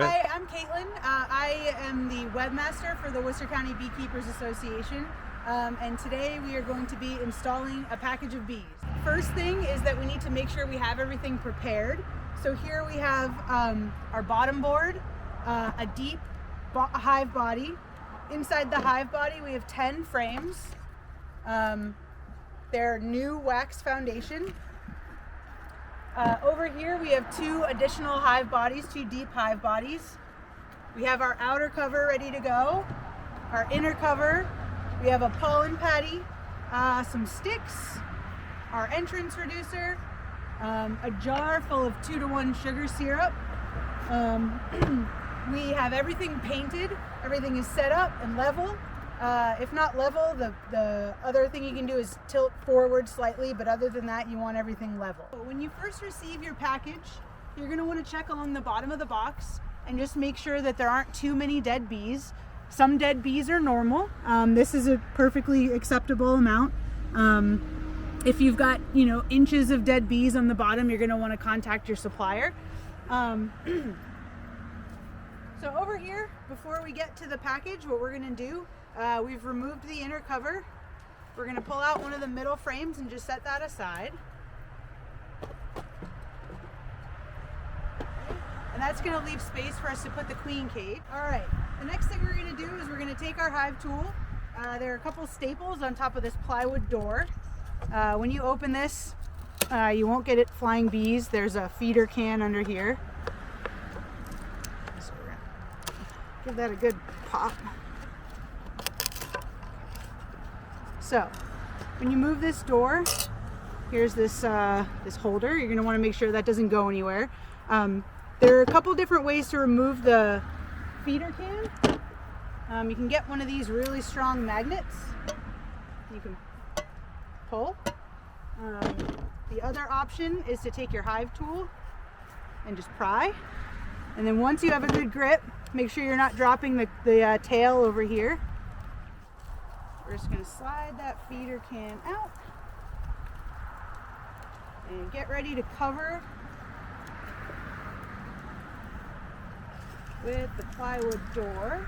Hi, I'm Caitlin. I am the webmaster for the Worcester County Beekeepers Association, and today we are going to be installing a package of bees. First thing is that we need to make sure we have everything prepared. So here we have our bottom board, a deep hive body. Inside the hive body we have 10 frames. They're new wax foundation. Over here we have 2 additional hive bodies, 2 deep hive bodies. We have our outer cover ready to go, our inner cover. We have a pollen patty, some sticks, our entrance reducer, a jar full of 2-to-1 sugar syrup. We have everything painted, everything is set up and level. If not level, the other thing you can do is tilt forward slightly, but other than that, you want everything level. When you first receive your package, you're going to want to check along the bottom of the box and just make sure that there aren't too many dead bees. Some dead bees are normal. This is a perfectly acceptable amount. If you've got, inches of dead bees on the bottom, you're going to want to contact your supplier. So over here, before we get to the package, what we're going to do, we've removed the inner cover. We're going to pull out one of the middle frames and just set that aside. And that's going to leave space for us to put the queen cage. All right, the next thing we're going to do is we're going to take our hive tool. There are a couple staples on top of this plywood door. When you open this, you won't get it flying bees. There's a feeder can under here. So we're going to give that a good pop. So, when you move this door, here's this this holder. You're going to want to make sure that doesn't go anywhere. There are a couple different ways to remove the feeder can. You can get one of these really strong magnets. You can pull. The other option is to take your hive tool and just pry. And then once you have a good grip, make sure you're not dropping the tail over here. We're just going to slide that feeder can out and get ready to cover with the plywood door.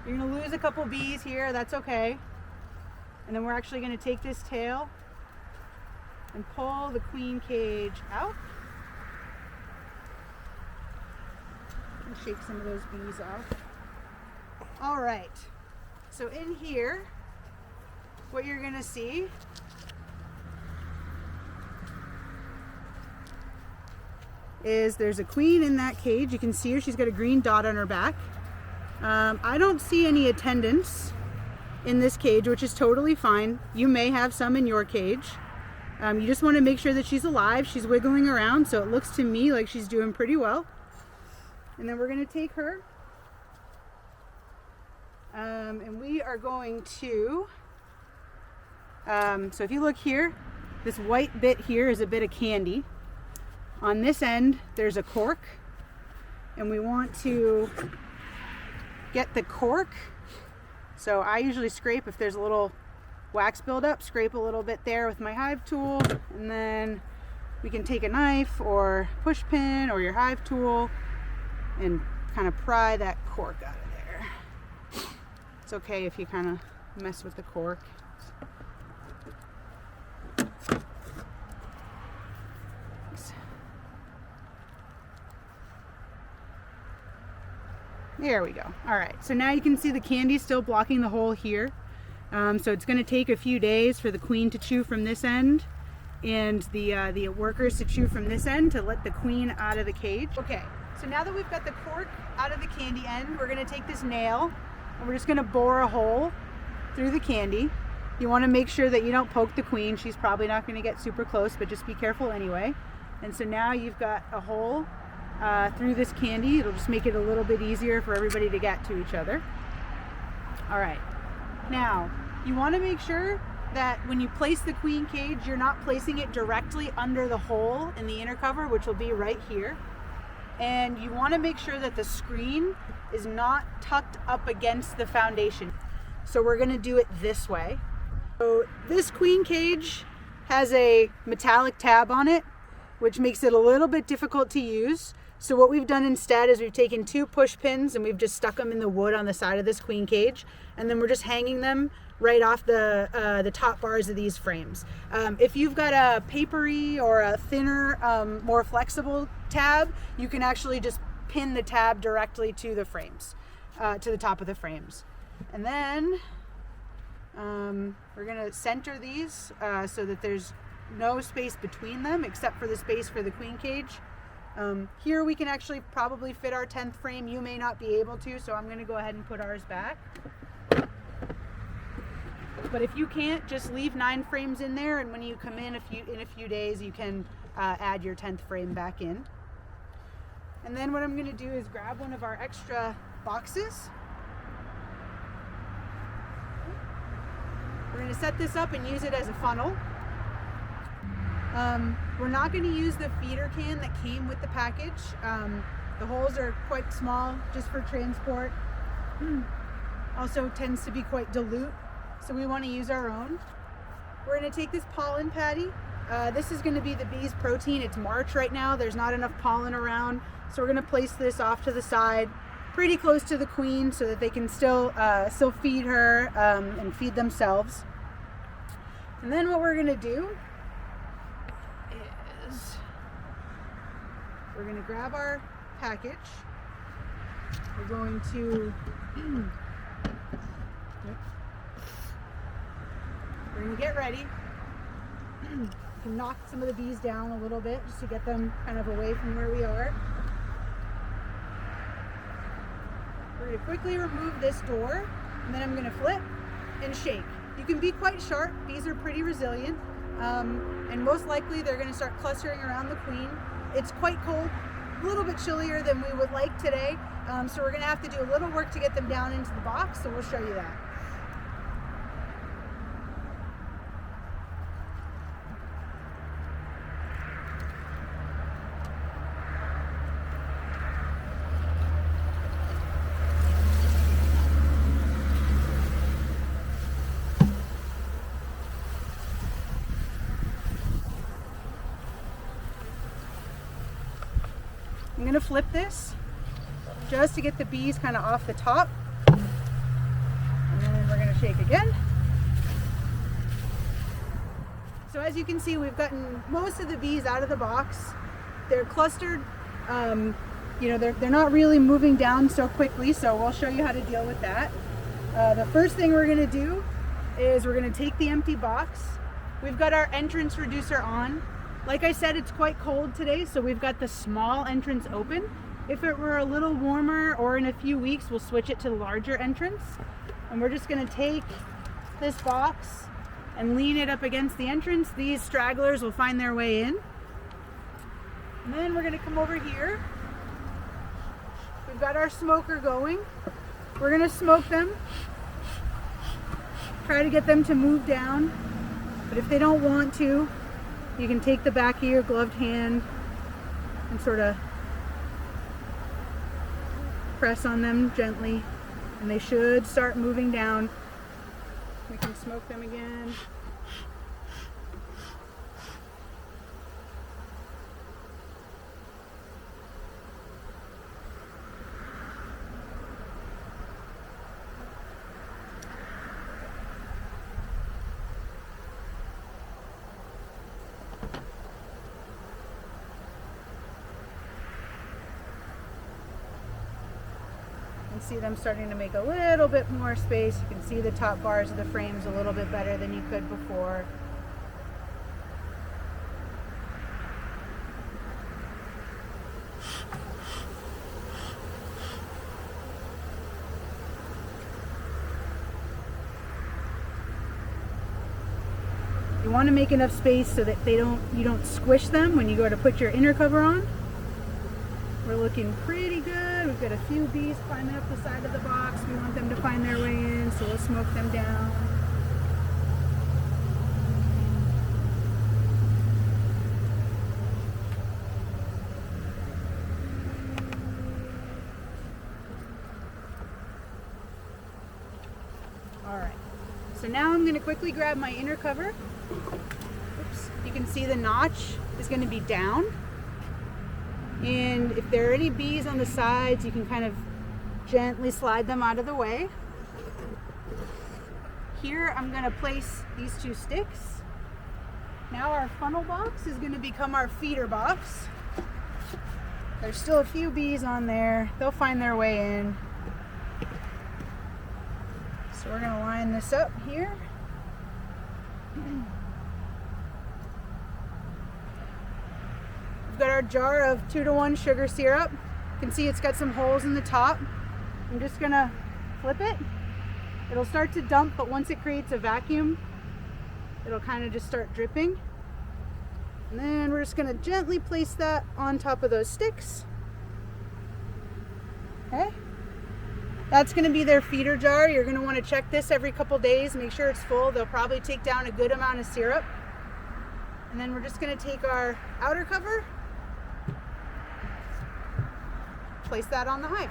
You're going to lose a couple bees here, that's okay. And then we're actually going to take this tail and pull the queen cage out and shake some of those bees off. All right, so in here, what you're gonna see is there's a queen in that cage. You can see her, she's got a green dot on her back. I don't see any attendants in this cage, which is totally fine. You may have some in your cage. You just wanna make sure that she's alive. She's wiggling around, so it looks to me like she's doing pretty well. And then we're gonna take her. And we are going to, so if you look here, this white bit here is a bit of candy. On this end, there's a cork, and we want to get the cork. So I usually scrape, if there's a little wax buildup, scrape a little bit there with my hive tool, and then we can take a knife or push pin or your hive tool and kind of pry that cork out of there. It's okay if you kind of mess with the cork. There we go. All right, so now you can see the candy still blocking the hole here. So it's going to take a few days for the queen to chew from this end and the workers to chew from this end to let the queen out of the cage. Okay, so now that we've got the cork out of the candy end, we're going to take this nail and we're just going to bore a hole through the candy. You want to make sure that you don't poke the queen. She's probably not going to get super close, but just be careful anyway. And so now you've got a hole through this candy. It'll just make it a little bit easier for everybody to get to each other. All right, now you want to make sure that when you place the queen cage, you're not placing it directly under the hole in the inner cover, which will be right here. And you want to make sure that the screen is not tucked up against the foundation. So we're going to do it this way. So this queen cage has a metallic tab on it, which makes it a little bit difficult to use. So what we've done instead is we've taken 2 push pins and we've just stuck them in the wood on the side of this queen cage, and then we're just hanging them right off the top bars of these frames. If you've got a papery or a thinner, more flexible tab, you can actually just pin the tab directly to the frames, to the top of the frames. And then we're gonna center these so that there's no space between them except for the space for the queen cage. Here we can actually probably fit our 10th frame. You may not be able to, so I'm going to go ahead and put ours back. But if you can't, just leave 9 frames in there, and when you come in a few days, you can add your 10th frame back in. And then what I'm going to do is grab one of our extra boxes. We're going to set this up and use it as a funnel. We're not going to use the feeder can that came with the package. The holes are quite small just for transport. Also tends to be quite dilute, so we want to use our own. We're going to take this pollen patty. This is going to be the bee's protein. It's March right now. There's not enough pollen around, so we're going to place this off to the side pretty close to the queen so that they can still feed her and feed themselves. And then what we're going to do is we're going to grab our package. We're going to get ready. You can knock some of the bees down a little bit just to get them kind of away from where we are. We're going to quickly remove this door, and then I'm going to flip and shake. You can be quite sharp. Bees are pretty resilient, and most likely they're going to start clustering around the queen. It's quite cold, a little bit chillier than we would like today, so we're going to have to do a little work to get them down into the box, so we'll show you that. I'm going to flip this just to get the bees kind of off the top, and then we're going to shake again. So as you can see, we've gotten most of the bees out of the box. They're clustered, they're not really moving down so quickly, so we'll show you how to deal with that. The first thing we're going to do is we're going to take the empty box. We've got our entrance reducer on. Like I said, it's quite cold today, so we've got the small entrance open. If it were a little warmer or in a few weeks, we'll switch it to the larger entrance. And we're just going to take this box and lean it up against the entrance. These stragglers will find their way in. And then we're going to come over here. We've got our smoker going. We're going to smoke them. Try to get them to move down. But if they don't want to, you can take the back of your gloved hand and sort of press on them gently, and they should start moving down. We can smoke them again. See them starting to make a little bit more space. You can see the top bars of the frames a little bit better than you could before. You want to make enough space so that you don't squish them when you go to put your inner cover on. We're looking pretty good. We've got a few bees climbing up the side of the box. We want them to find their way in, so we'll smoke them down. All right, so now I'm going to quickly grab my inner cover. Oops. You can see the notch is going to be down. And if there are any bees on the sides, you can kind of gently slide them out of the way. Here I'm going to place these 2 sticks. Now our funnel box is going to become our feeder box. There's still a few bees on there. They'll find their way in. So we're going to line this up here. We've got our jar of 2-to-1 sugar syrup. You can see it's got some holes in the top. I'm just going to flip it. It'll start to dump, but once it creates a vacuum, it'll kind of just start dripping. And then we're just going to gently place that on top of those sticks. Okay. That's going to be their feeder jar. You're going to want to check this every couple days, make sure it's full. They'll probably take down a good amount of syrup. And then we're just going to take our outer cover, place that on the hive.